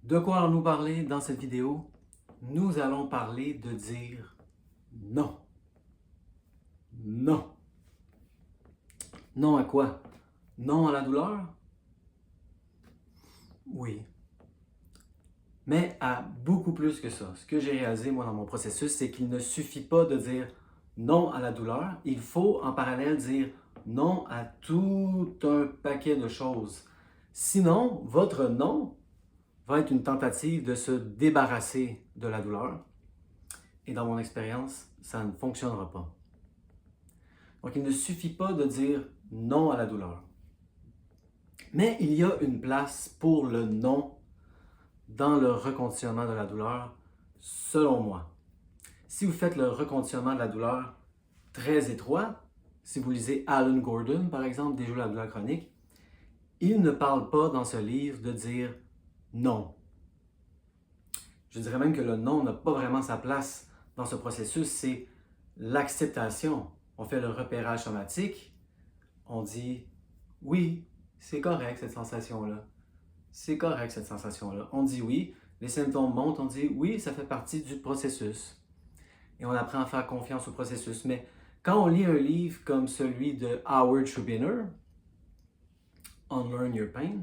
De quoi allons-nous parler dans cette vidéo? Nous allons parler de dire non. Non. Non à quoi? Non à la douleur? Oui. Mais à beaucoup plus que ça. Ce que j'ai réalisé, moi, dans mon processus, c'est qu'il ne suffit pas de dire non à la douleur. Il faut, en parallèle, dire non à tout un paquet de choses. Sinon, votre non va être une tentative de se débarrasser de la douleur. Et dans mon expérience, ça ne fonctionnera pas. Donc, il ne suffit pas de dire non à la douleur. Mais il y a une place pour le non dans le reconditionnement de la douleur, selon moi. Si vous faites le reconditionnement de la douleur très étroit, si vous lisez Alan Gordon, par exemple, Déjouer la douleur chronique, il ne parle pas dans ce livre de dire non. Je dirais même que le non n'a pas vraiment sa place dans ce processus, c'est l'acceptation. On fait le repérage somatique, on dit oui, c'est correct cette sensation-là. C'est correct cette sensation-là. On dit oui, les symptômes montent, on dit oui, ça fait partie du processus. Et on apprend à faire confiance au processus. Mais quand on lit un livre comme celui de Howard Schubiner, Unlearn Your Pain,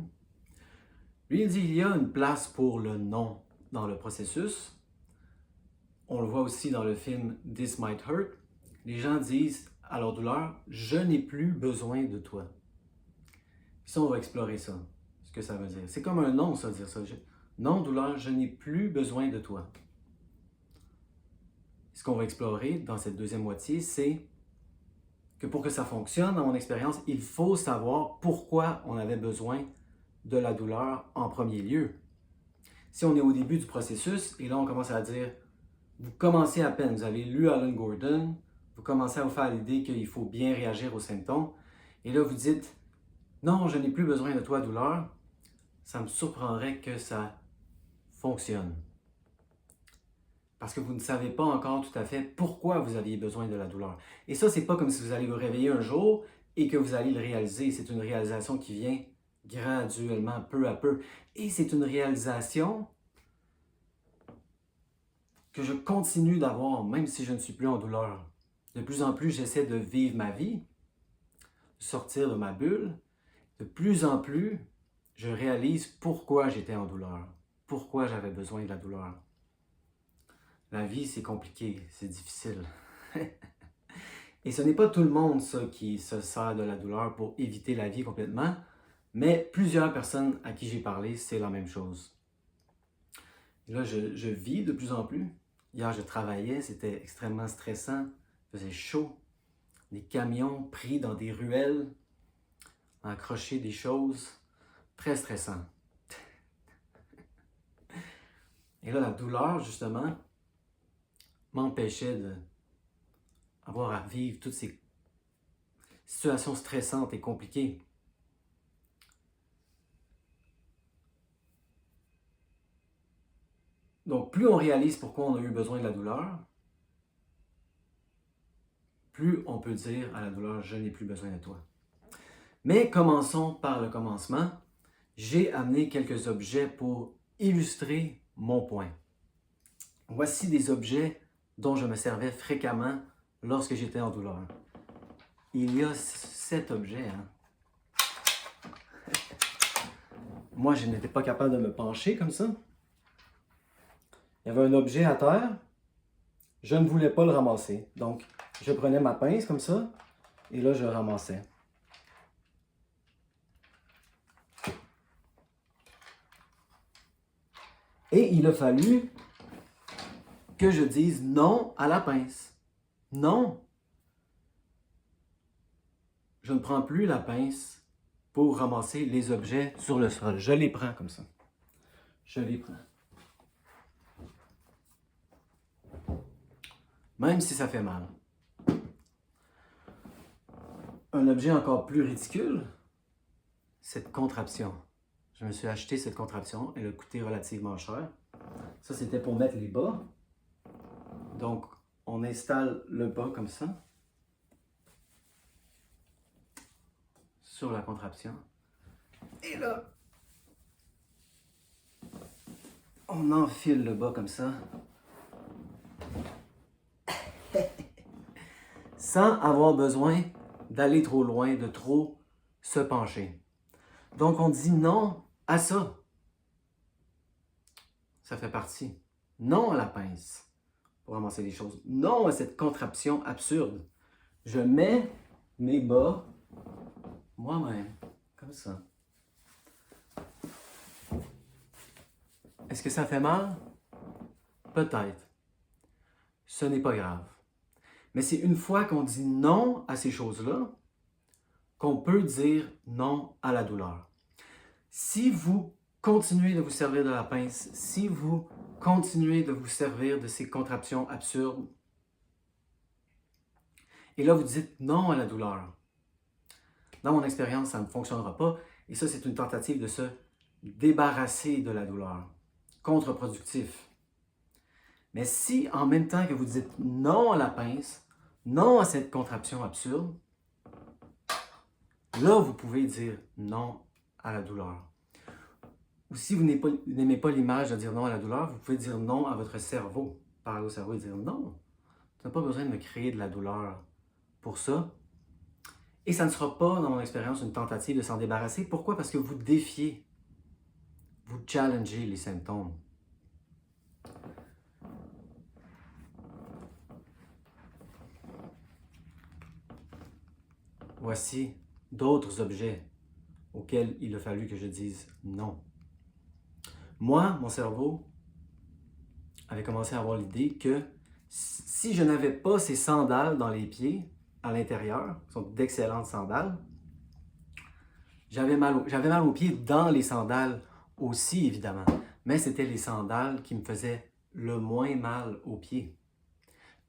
lui il dit il y a une place pour le non dans le processus. On le voit aussi dans le film This Might Hurt. Les gens disent à leur douleur, je n'ai plus besoin de toi. Puis ça, on va explorer ça, ce que ça veut dire. C'est comme un non, ça, dire ça. Non, douleur, je n'ai plus besoin de toi. Ce qu'on va explorer dans cette deuxième moitié, c'est que pour que ça fonctionne, dans mon expérience, il faut savoir pourquoi on avait besoin de la douleur en premier lieu. Si on est au début du processus, et là on commence à dire, vous commencez à peine, vous avez lu Alan Gordon, vous commencez à vous faire l'idée qu'il faut bien réagir aux symptômes, et là vous dites, non, je n'ai plus besoin de toi, douleur, ça me surprendrait que ça fonctionne. Parce que vous ne savez pas encore tout à fait pourquoi vous aviez besoin de la douleur. Et ça, c'est pas comme si vous allez vous réveiller un jour et que vous allez le réaliser. C'est une réalisation qui vient graduellement, peu à peu. Et c'est une réalisation que je continue d'avoir, même si je ne suis plus en douleur. De plus en plus, j'essaie de vivre ma vie, de sortir de ma bulle. De plus en plus, je réalise pourquoi j'étais en douleur, pourquoi j'avais besoin de la douleur. La vie, c'est compliqué, c'est difficile. Et ce n'est pas tout le monde, ça, qui se sert de la douleur pour éviter la vie complètement, mais plusieurs personnes à qui j'ai parlé, c'est la même chose. Et là, je vis de plus en plus. Hier, je travaillais, c'était extrêmement stressant, il faisait chaud. Des camions pris dans des ruelles, accrocher des choses, très stressant. Et là, la douleur, justement, m'empêchait d'avoir à vivre toutes ces situations stressantes et compliquées. Donc, plus on réalise pourquoi on a eu besoin de la douleur, plus on peut dire à la douleur, je n'ai plus besoin de toi. Mais commençons par le commencement. J'ai amené quelques objets pour illustrer mon point. Voici des objets dont je me servais fréquemment lorsque j'étais en douleur. Il y a 7 objets. Moi, je n'étais pas capable de me pencher comme ça. Il y avait un objet à terre. Je ne voulais pas le ramasser. Donc, je prenais ma pince comme ça et là, je ramassais. Et il a fallu que je dise non à la pince. Non. Je ne prends plus la pince pour ramasser les objets sur le sol. Je les prends comme ça. Je les prends. Même si ça fait mal. Un objet encore plus ridicule, cette contraption. Je me suis acheté cette contraption, elle a coûté relativement cher. Ça, c'était pour mettre les bas. Donc, on installe le bas comme ça sur la contraption. Et là, On enfile le bas comme ça. Sans avoir besoin d'aller trop loin, de trop se pencher. Donc on dit non à ça. Ça fait partie. Non à la pince pour ramasser les choses. Non à cette contraption absurde. Je mets mes bas moi-même, comme ça. Est-ce que ça fait mal? Peut-être. Ce n'est pas grave. Mais c'est une fois qu'on dit non à ces choses-là qu'on peut dire non à la douleur. Si vous continuez de vous servir de la pince, si vous continuez de vous servir de ces contraptions absurdes, et là vous dites non à la douleur, dans mon expérience, ça ne fonctionnera pas, et ça c'est une tentative de se débarrasser de la douleur, contre-productif. Mais si en même temps que vous dites non à la pince, non à cette contraption absurde, là vous pouvez dire non à la douleur. Ou si vous n'aimez pas l'image de dire non à la douleur, vous pouvez dire non à votre cerveau. Parler au cerveau et dire non, tu n'as pas besoin de me créer de la douleur pour ça. Et ça ne sera pas, dans mon expérience, une tentative de s'en débarrasser. Pourquoi? Parce que vous défiez, vous challengez les symptômes. Voici d'autres objets auxquels il a fallu que je dise non. Moi, mon cerveau avait commencé à avoir l'idée que si je n'avais pas ces sandales dans les pieds, à l'intérieur, qui sont d'excellentes sandales, j'avais mal aux pieds dans les sandales aussi, évidemment. Mais c'était les sandales qui me faisaient le moins mal aux pieds.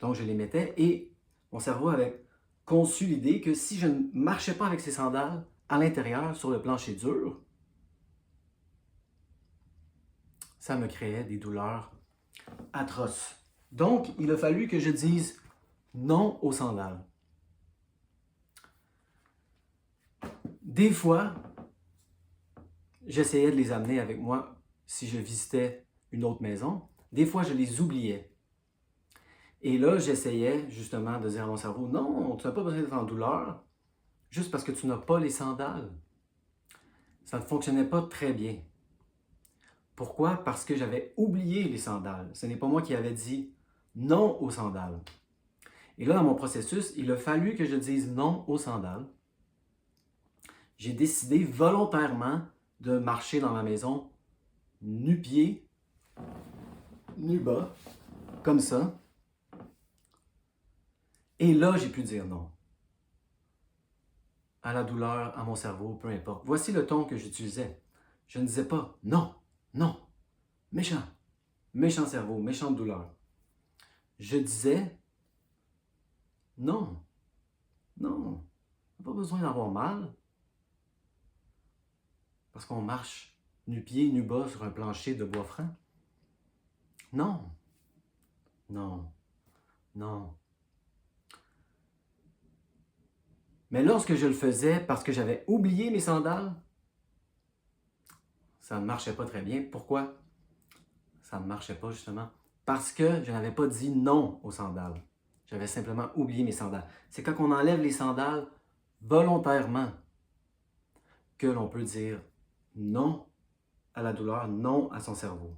Donc, je les mettais et mon cerveau avait conçu l'idée que si je ne marchais pas avec ces sandales à l'intérieur, sur le plancher dur, ça me créait des douleurs atroces. Donc, il a fallu que je dise non aux sandales. Des fois, j'essayais de les amener avec moi si je visitais une autre maison. Des fois, je les oubliais. Et là, j'essayais justement de dire à mon cerveau, non, tu n'as pas besoin d'être en douleur juste parce que tu n'as pas les sandales. Ça ne fonctionnait pas très bien. Pourquoi? Parce que j'avais oublié les sandales. Ce n'est pas moi qui avais dit non aux sandales. Et là, dans mon processus, il a fallu que je dise non aux sandales. J'ai décidé volontairement de marcher dans ma maison nu-pied, nu-bas, comme ça. Et là, j'ai pu dire non. À la douleur, à mon cerveau, peu importe. Voici le ton que j'utilisais. Je ne disais pas non, non, méchant, méchant cerveau, méchante douleur. Je disais non, non, pas besoin d'avoir mal. Parce qu'on marche nu-pied, nu-bas sur un plancher de bois franc. Non, non, non. Mais lorsque je le faisais parce que j'avais oublié mes sandales, ça ne marchait pas très bien. Pourquoi? Ça ne marchait pas justement. Parce que je n'avais pas dit non aux sandales. J'avais simplement oublié mes sandales. C'est quand on enlève les sandales volontairement que l'on peut dire non à la douleur, non à son cerveau,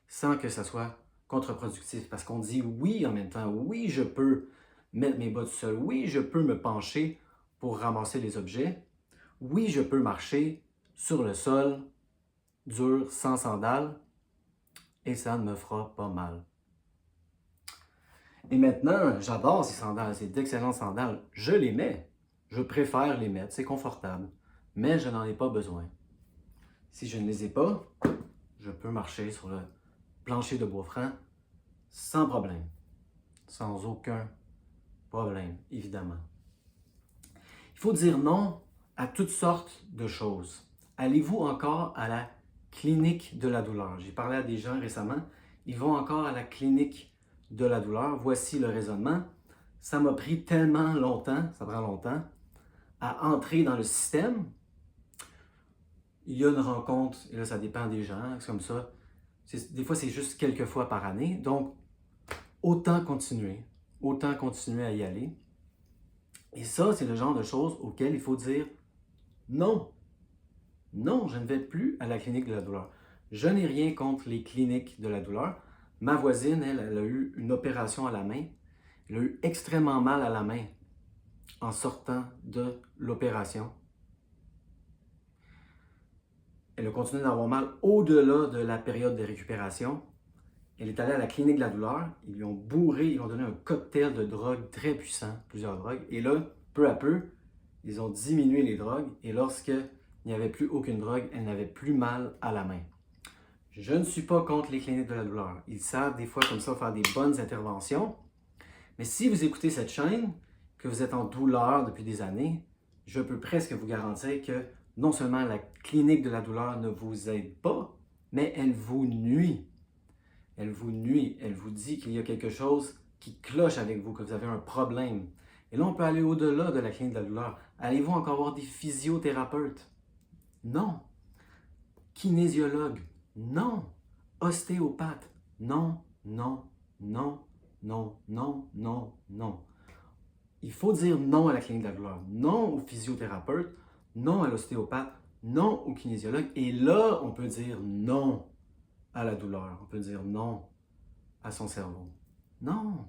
sans que ça soit contre-productif. Parce qu'on dit oui en même temps. Oui, je peux mettre mes bas tout seul. Oui, je peux me pencher pour ramasser les objets. Oui, je peux marcher sur le sol, dur, sans sandales, et ça ne me fera pas mal. Et maintenant, j'adore ces sandales, c'est d'excellentes sandales. Je les mets. Je préfère les mettre, c'est confortable. Mais je n'en ai pas besoin. Si je ne les ai pas, je peux marcher sur le plancher de bois franc sans problème. Sans aucun problème, évidemment. Il faut dire non à toutes sortes de choses. Allez-vous encore à la clinique de la douleur? J'ai parlé à des gens récemment, ils vont encore à la clinique de la douleur. Voici le raisonnement. Ça m'a pris tellement longtemps, ça prend longtemps, à entrer dans le système. Il y a une rencontre, et là ça dépend des gens, c'est comme ça. Des fois, c'est juste quelques fois par année. Donc, autant continuer à y aller. Et ça, c'est le genre de choses auxquelles il faut dire non. Non, je ne vais plus à la clinique de la douleur. Je n'ai rien contre les cliniques de la douleur. Ma voisine, elle a eu une opération à la main. Elle a eu extrêmement mal à la main en sortant de l'opération. Elle a continué d'avoir mal au-delà de la période de récupération. Elle est allée à la clinique de la douleur. Ils lui ont bourré, ils lui ont donné un cocktail de drogues très puissant, plusieurs drogues. Et là, peu à peu, ils ont diminué les drogues. Et lorsqu'il n'y avait plus aucune drogue, elle n'avait plus mal à la main. Je ne suis pas contre les cliniques de la douleur. Ils savent des fois comme ça faire des bonnes interventions. Mais si vous écoutez cette chaîne, que vous êtes en douleur depuis des années, je peux presque vous garantir que non seulement la clinique de la douleur ne vous aide pas, mais elle vous nuit. Elle vous nuit. Elle vous dit qu'il y a quelque chose qui cloche avec vous, que vous avez un problème. Et là, on peut aller au-delà de la clinique de la douleur. Allez-vous encore voir des physiothérapeutes? Non. Kinésiologue? Non. Ostéopathe? Non, non, non, non, non, non, non. Il faut dire non à la clinique de la douleur, non au physiothérapeute, non à l'ostéopathe, non au kinésiologue. Et là, on peut dire non à la douleur. On peut dire non à son cerveau. Non,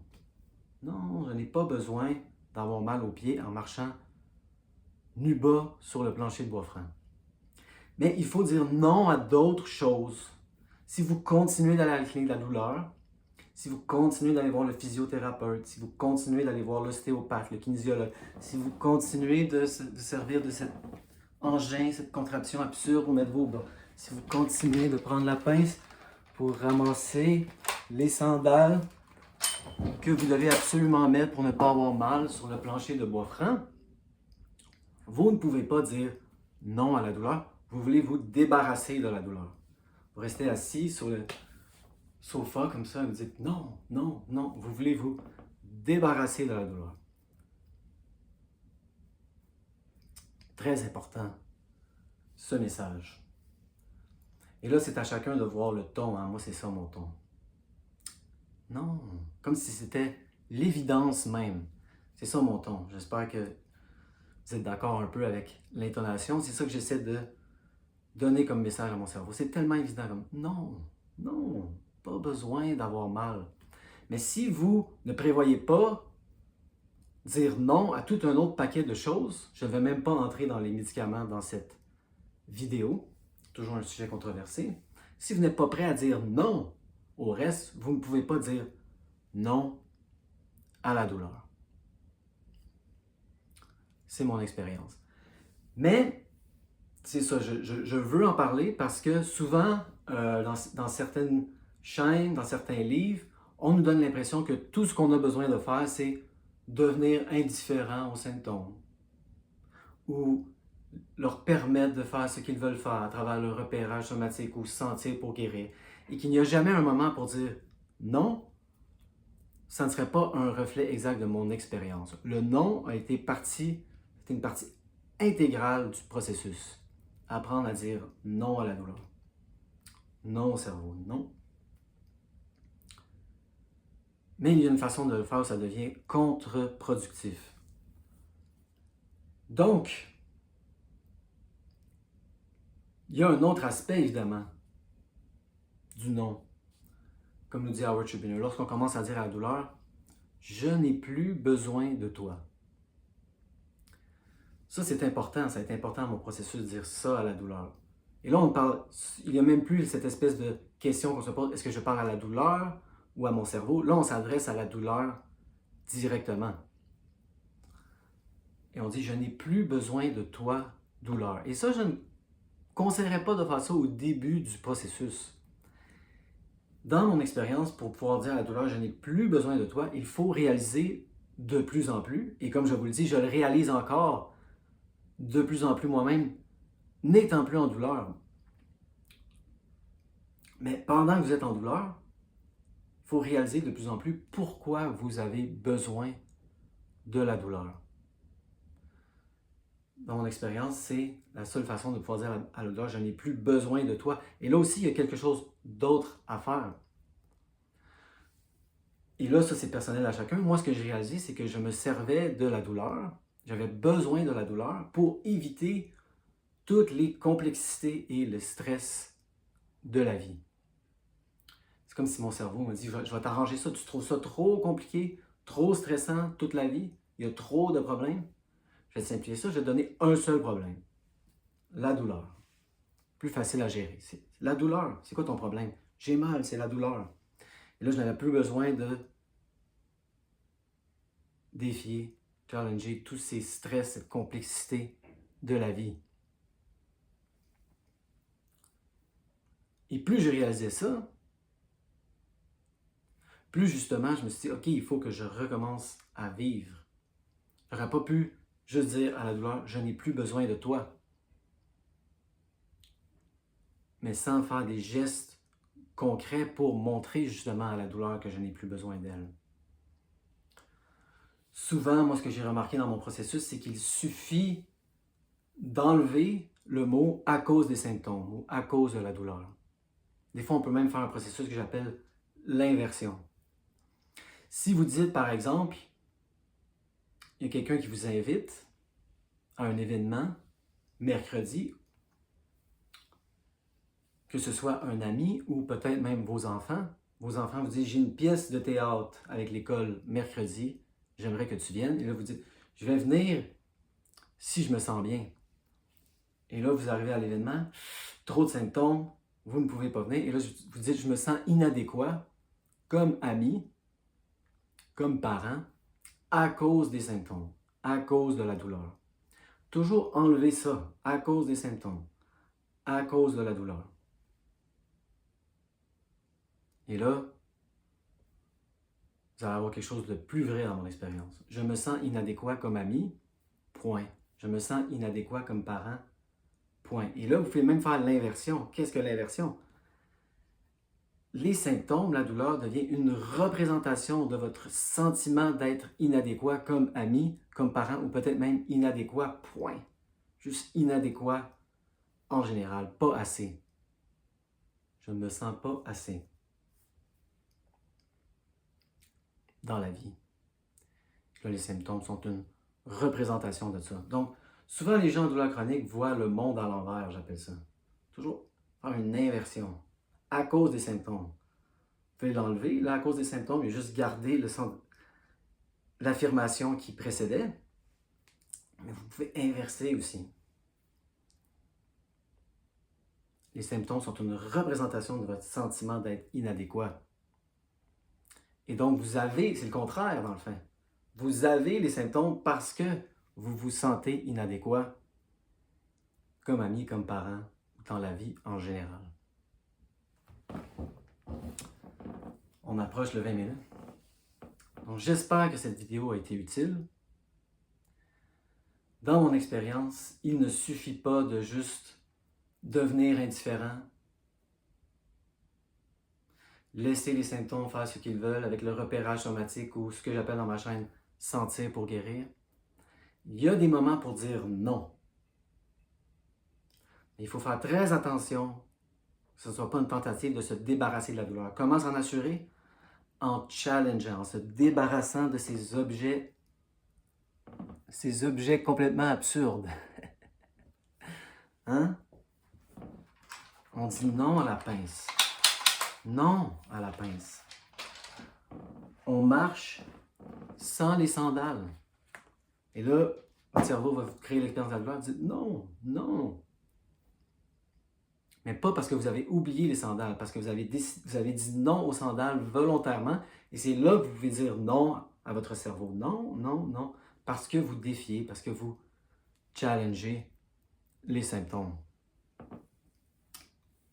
non, je n'ai pas besoin d'avoir mal aux pieds en marchant nu bas sur le plancher de bois franc. Mais il faut dire non à d'autres choses. Si vous continuez d'aller à la clinique de la douleur, si vous continuez d'aller voir le physiothérapeute, si vous continuez d'aller voir l'ostéopathe, le kinésiologue, si vous continuez de servir de cet engin, cette contraption absurde pour mettre vos bas, si vous continuez de prendre la pince pour ramasser les sandales que vous devez absolument mettre pour ne pas avoir mal sur le plancher de bois franc, vous ne pouvez pas dire non à la douleur. Vous voulez vous débarrasser de la douleur. Vous restez assis sur le sofa comme ça et vous dites non, non, non. Vous voulez vous débarrasser de la douleur. Très important, ce message. Et là, c'est à chacun de voir le ton. Hein? Moi, c'est ça mon ton. Non, comme si c'était l'évidence même. C'est ça mon ton. J'espère que vous êtes d'accord un peu avec l'intonation. C'est ça que j'essaie de donner comme message à mon cerveau. C'est tellement évident comme non, non, pas besoin d'avoir mal. Mais si vous ne prévoyez pas dire non à tout un autre paquet de choses, je ne vais même pas entrer dans les médicaments dans cette vidéo, toujours un sujet controversé. Si vous n'êtes pas prêt à dire non au reste, vous ne pouvez pas dire non à la douleur. C'est mon expérience. Mais, c'est ça, je veux en parler parce que souvent, dans certaines chaînes, dans certains livres, on nous donne l'impression que tout ce qu'on a besoin de faire, c'est devenir indifférent aux symptômes ou leur permettre de faire ce qu'ils veulent faire à travers le repérage somatique ou se sentir pour guérir. Et qu'il n'y a jamais un moment pour dire non, ça ne serait pas un reflet exact de mon expérience. Le non a été une partie intégrale du processus. Apprendre à dire non à la douleur. Non au cerveau, non. Mais il y a une façon de le faire où ça devient contre-productif. Donc, il y a un autre aspect, évidemment, du non. Comme nous dit Howard Schupiner, lorsqu'on commence à dire à la douleur, je n'ai plus besoin de toi. Ça, c'est important, ça a été important dans mon processus de dire ça à la douleur. Et là, on parle, il n'y a même plus cette espèce de question qu'on se pose, est-ce que je parle à la douleur ou à mon cerveau? Là, on s'adresse à la douleur directement. Et on dit, je n'ai plus besoin de toi, douleur. Et ça, je ne conseillerais pas de faire ça au début du processus. Dans mon expérience, pour pouvoir dire à la douleur, je n'ai plus besoin de toi, il faut réaliser de plus en plus, et comme je vous le dis, je le réalise encore de plus en plus moi-même, n'étant plus en douleur. Mais pendant que vous êtes en douleur, il faut réaliser de plus en plus pourquoi vous avez besoin de la douleur. dans mon expérience, c'est la seule façon de pouvoir dire à la douleur, je n'ai plus besoin de toi. Et là aussi, il y a quelque chose d'autre à faire. Et là, ça, c'est personnel à chacun. Moi, ce que j'ai réalisé, c'est que je me servais de la douleur. J'avais besoin de la douleur pour éviter toutes les complexités et le stress de la vie. C'est comme si mon cerveau me dit, je vais t'arranger ça, tu trouves ça trop compliqué, trop stressant toute la vie, il y a trop de problèmes. Je vais te simplifier ça, je vais te donner un seul problème, la douleur. Plus facile à gérer. C'est la douleur, c'est quoi ton problème? J'ai mal, c'est la douleur. Et là, je n'avais plus besoin de défier, challenger tous ces stress, cette complexité de la vie. Et plus je réalisais ça, plus justement, je me suis dit, OK, il faut que je recommence à vivre. Je n'aurais pas pu juste dire à la douleur, je n'ai plus besoin de toi. Mais sans faire des gestes concrets pour montrer justement à la douleur que je n'ai plus besoin d'elle. Souvent, moi, ce que j'ai remarqué dans mon processus, c'est qu'il suffit d'enlever le mot à cause des symptômes ou à cause de la douleur. Des fois, on peut même faire un processus que j'appelle l'inversion. Si vous dites, par exemple, il y a quelqu'un qui vous invite à un événement mercredi, que ce soit un ami ou peut-être même vos enfants vous disent, j'ai une pièce de théâtre avec l'école mercredi, j'aimerais que tu viennes. Et là, vous dites, je vais venir si je me sens bien. Et là, vous arrivez à l'événement, trop de symptômes, vous ne pouvez pas venir. Et là, vous dites, je me sens inadéquat comme ami, comme parent, à cause des symptômes, à cause de la douleur. Toujours enlever ça, à cause des symptômes, à cause de la douleur. Et là, vous allez avoir quelque chose de plus vrai dans mon expérience. Je me sens inadéquat comme ami, point. Je me sens inadéquat comme parent, point. Et là, vous pouvez même faire l'inversion. Qu'est-ce que l'inversion? Les symptômes, la douleur devient une représentation de votre sentiment d'être inadéquat comme ami, comme parent, ou peut-être même inadéquat, point. Juste inadéquat en général, pas assez. Je ne me sens pas assez dans la vie. Là, les symptômes sont une représentation de ça. Donc, souvent, les gens en douleur chronique voient le monde à l'envers, j'appelle ça. Toujours faire une inversion à cause des symptômes. Vous pouvez l'enlever. Là, à cause des symptômes, il y a juste garder l'affirmation qui précédait. Mais vous pouvez inverser aussi. Les symptômes sont une représentation de votre sentiment d'être inadéquat. Et donc, vous avez, c'est le contraire dans le fond. Vous avez les symptômes parce que vous vous sentez inadéquat comme ami, comme parent, ou dans la vie en général. On approche le 20 minutes. Donc, j'espère que cette vidéo a été utile. Dans mon expérience, il ne suffit pas de juste devenir indifférent, laisser les symptômes faire ce qu'ils veulent avec le repérage somatique ou ce que j'appelle dans ma chaîne sentir pour guérir. Il y a des moments pour dire non. Il faut faire très attention que ce ne soit pas une tentative de se débarrasser de la douleur. Comment s'en assurer? En challengeant, en se débarrassant de ces objets complètement absurdes. Hein? On dit non à la pince. Non à la pince. On marche sans les sandales. Et là, votre cerveau va créer l'expérience de la douleur. Vous dites non, non. Mais pas parce que vous avez oublié les sandales, parce que vous avez dit non aux sandales volontairement. Et c'est là que vous pouvez dire non à votre cerveau. Non, non, non. Parce que vous défiez, parce que vous challengez les symptômes.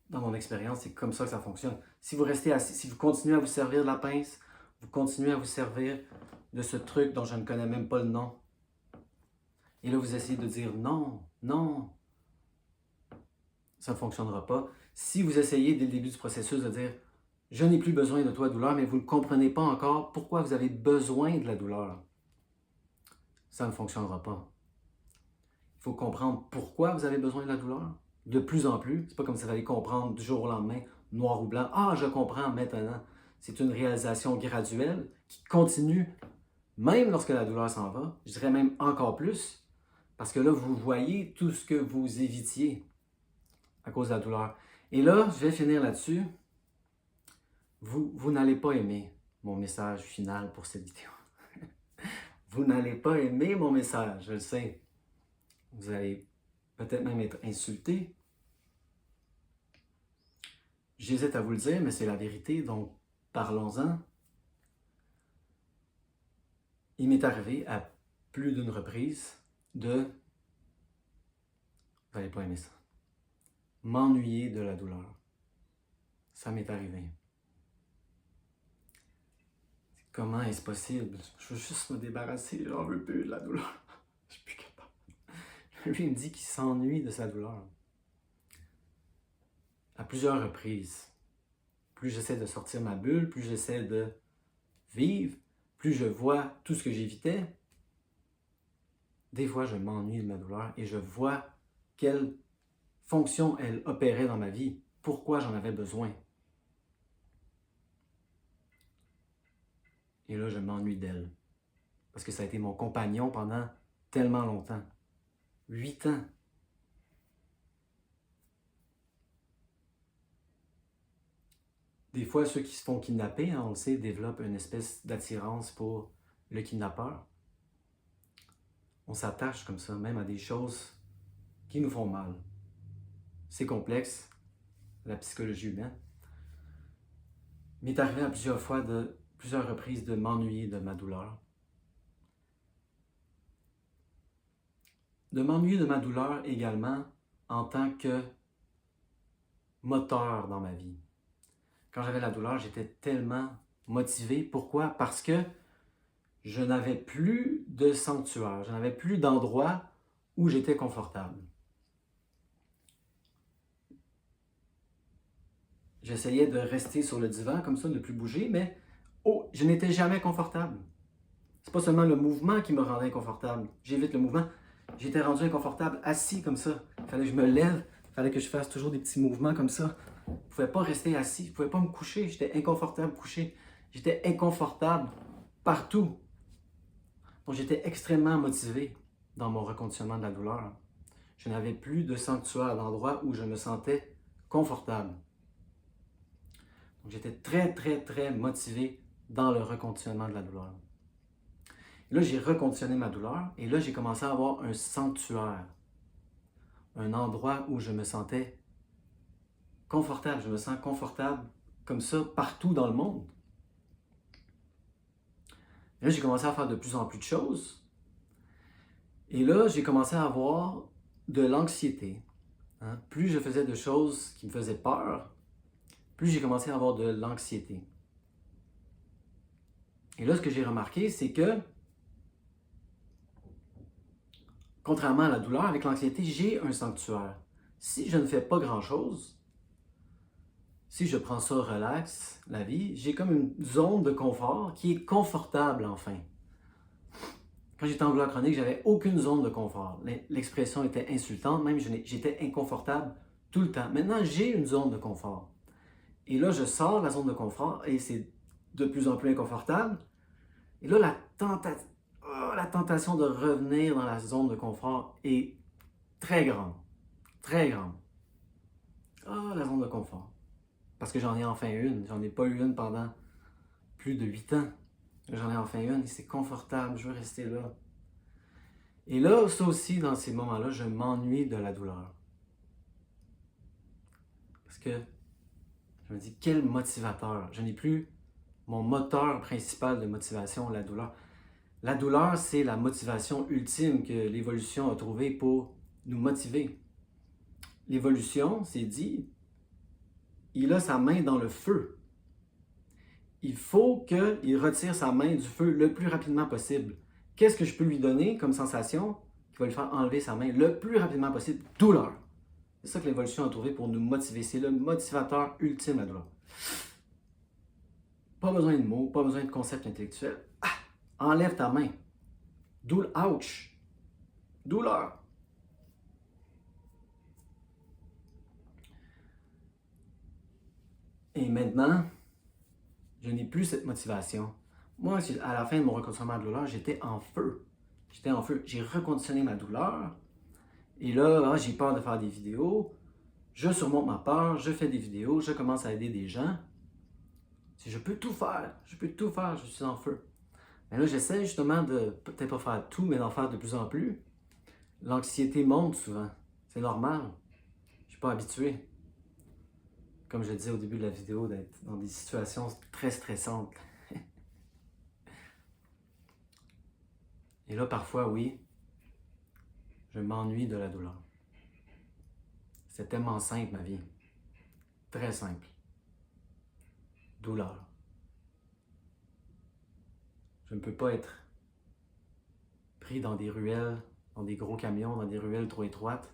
Dans mon expérience, c'est comme ça que ça fonctionne. Si vous restez assis, si vous continuez à vous servir de la pince, vous continuez à vous servir de ce truc dont je ne connais même pas le nom. Et là, vous essayez de dire non, non. Ça ne fonctionnera pas. Si vous essayez dès le début du processus de dire « Je n'ai plus besoin de toi, douleur », mais vous ne comprenez pas encore pourquoi vous avez besoin de la douleur, ça ne fonctionnera pas. Il faut comprendre pourquoi vous avez besoin de la douleur. De plus en plus. C'est pas comme si vous allez comprendre du jour au lendemain, noir ou blanc. Ah, je comprends maintenant. C'est une réalisation graduelle qui continue même lorsque la douleur s'en va. Je dirais même encore plus. Parce que là, vous voyez tout ce que vous évitiez à cause de la douleur. Et là, je vais finir là-dessus. Vous n'allez pas aimer mon message final pour cette vidéo. Vous n'allez pas aimer mon message, je le sais. Vous allez peut-être même être insulté. J'hésite à vous le dire, mais c'est la vérité, donc parlons-en. Il m'est arrivé à plus d'une reprise de... Vous n'allez pas aimer ça. M'ennuyer de la douleur. Ça m'est arrivé. Comment est-ce possible? Je veux juste me débarrasser, j'en veux plus de la douleur. Je suis plus capable. Lui, il me dit qu'il s'ennuie de sa douleur. À plusieurs reprises. Plus j'essaie de sortir ma bulle, plus j'essaie de vivre, plus je vois tout ce que j'évitais. Des fois, je m'ennuie de ma douleur et je vois quelle fonction elle opérait dans ma vie, pourquoi j'en avais besoin. Et là, je m'ennuie d'elle. Parce que ça a été mon compagnon pendant tellement longtemps. 8 ans. Des fois, ceux qui se font kidnapper, on le sait, développent une espèce d'attirance pour le kidnappeur. On s'attache comme ça, même à des choses qui nous font mal. C'est complexe, la psychologie humaine. Il m'est arrivé à plusieurs reprises de m'ennuyer de ma douleur. De m'ennuyer de ma douleur également en tant que moteur dans ma vie. Quand j'avais la douleur, j'étais tellement motivé. Pourquoi? Parce que je n'avais plus de sanctuaire, je n'avais plus d'endroit où j'étais confortable. J'essayais de rester sur le divan comme ça, ne plus bouger, mais je n'étais jamais confortable. C'est pas seulement le mouvement qui me rendait inconfortable. J'évite le mouvement. J'étais rendu inconfortable assis comme ça. Il fallait que je me lève, il fallait que je fasse toujours des petits mouvements comme ça. Je ne pouvais pas rester assis, je ne pouvais pas me coucher. J'étais inconfortable couché. J'étais inconfortable partout. Donc j'étais extrêmement motivé dans mon reconditionnement de la douleur. Je n'avais plus de sanctuaire, d'endroit où je me sentais confortable. Donc j'étais très, très, très motivé dans le reconditionnement de la douleur. Et là, j'ai reconditionné ma douleur et là, j'ai commencé à avoir un sanctuaire. Un endroit où je me sentais confortable. Je me sens confortable comme ça partout dans le monde. Et là, j'ai commencé à faire de plus en plus de choses. Et là, j'ai commencé à avoir de l'anxiété. Plus je faisais de choses qui me faisaient peur, plus j'ai commencé à avoir de l'anxiété. Et là, ce que j'ai remarqué, c'est que, contrairement à la douleur, avec l'anxiété, j'ai un sanctuaire. Si je ne fais pas grand-chose, si je prends ça relax, la vie, j'ai comme une zone de confort qui est confortable enfin. Quand j'étais en douleur chronique, j'avais aucune zone de confort. L'expression était insultante, même j'étais inconfortable tout le temps. Maintenant, j'ai une zone de confort. Et là, je sors de la zone de confort et c'est de plus en plus inconfortable. Et là, la tentation de revenir dans la zone de confort est très grande. Très grande. Ah, la zone de confort. Parce que j'en ai enfin une. J'en ai pas eu une pendant plus de 8 ans. J'en ai enfin une et c'est confortable. Je veux rester là. Et là, ça aussi, dans ces moments-là, je m'ennuie de la douleur. Parce que je me dis, quel motivateur. Je n'ai plus mon moteur principal de motivation, la douleur. La douleur, c'est la motivation ultime que l'évolution a trouvée pour nous motiver. L'évolution, c'est dit, il a sa main dans le feu. Il faut qu'il retire sa main du feu le plus rapidement possible. Qu'est-ce que je peux lui donner comme sensation qui va lui faire enlever sa main le plus rapidement possible? Douleur. C'est ça que l'évolution a trouvé pour nous motiver. C'est le motivateur ultime, la douleur. Pas besoin de mots, pas besoin de concepts intellectuels. Enlève ta main. Ouch. Douleur. Et maintenant, je n'ai plus cette motivation. Moi, à la fin de mon reconditionnement de douleur, j'étais en feu. J'étais en feu. J'ai reconditionné ma douleur. Et là, j'ai peur de faire des vidéos. Je surmonte ma peur, je fais des vidéos, je commence à aider des gens. Si je peux tout faire, je suis en feu. Mais là, j'essaie justement de peut-être pas faire tout, mais d'en faire de plus en plus. L'anxiété monte souvent. C'est normal. Je ne suis pas habitué. Comme je le disais au début de la vidéo, d'être dans des situations très stressantes. Et là, parfois, oui, je m'ennuie de la douleur. C'est tellement simple, ma vie. Très simple. Douleur. Je ne peux pas être pris dans des ruelles, dans des gros camions, dans des ruelles trop étroites.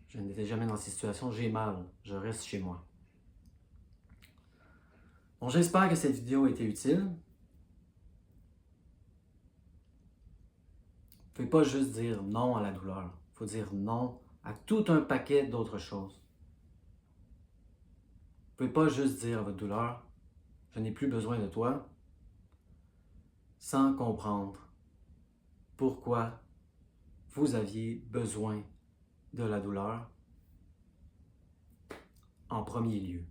Je n'étais jamais dans ces situations, j'ai mal, je reste chez moi. Bon, j'espère que cette vidéo a été utile. Vous ne pouvez pas juste dire non à la douleur. Il faut dire non à tout un paquet d'autres choses. Vous ne pouvez pas juste dire à votre douleur, je n'ai plus besoin de toi, sans comprendre pourquoi vous aviez besoin de la douleur en premier lieu.